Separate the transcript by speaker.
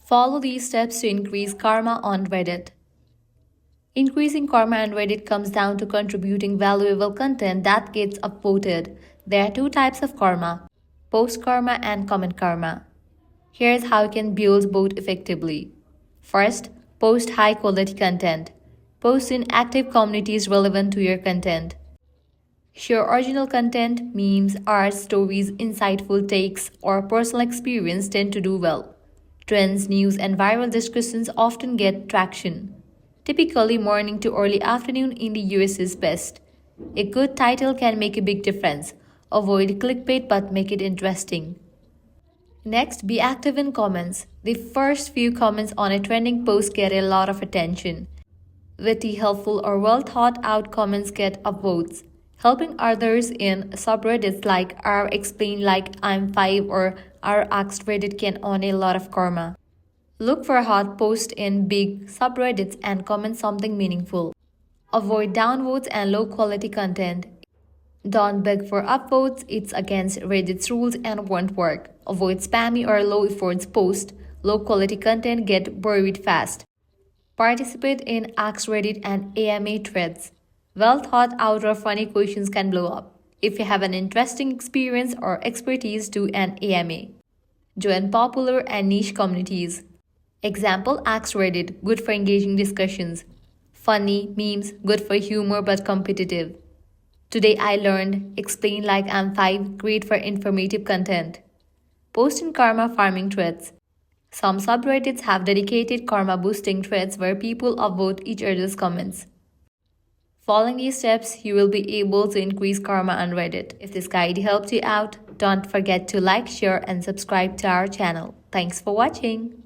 Speaker 1: Follow these steps to increase karma on Reddit. Increasing karma on Reddit comes down to contributing valuable content that gets upvoted. There are two types of karma: post karma and comment karma. Here's how you can build both effectively. First, post high quality content. Post in active communities relevant to your content. Share original content, memes, art, stories, insightful takes, or personal experience tend to do well. Trends, news, and viral discussions often get traction. Typically, morning to early afternoon in the US is best. A good title can make a big difference. Avoid clickbait but make it interesting. Next, be active in comments. The first few comments on a trending post get a lot of attention. Witty, helpful, or well thought out comments get upvotes. Helping others in subreddits like r explain like I'm 5 or r asked Reddit can earn a lot of karma. Look for hot posts in big subreddits and comment something meaningful. Avoid downvotes and low quality content. Don't beg for upvotes, it's against Reddit's rules and won't work. Avoid spammy or low efforts posts. Low quality content get buried fast. Participate in Ask Reddit and AMA threads. Well thought out or funny questions can blow up. If you have an interesting experience or expertise, do an AMA. Join popular and niche communities. Example: Ask Reddit, good for engaging discussions. Funny, memes, good for humor but competitive. Today I learned, explain like I'm 5, great for informative content. Post in karma farming threads. Some subreddits have dedicated karma boosting threads where people upvote each other's comments. Following these steps, you will be able to increase karma on Reddit. If this guide helped you out, don't forget to like, share, and subscribe to our channel. Thanks for watching.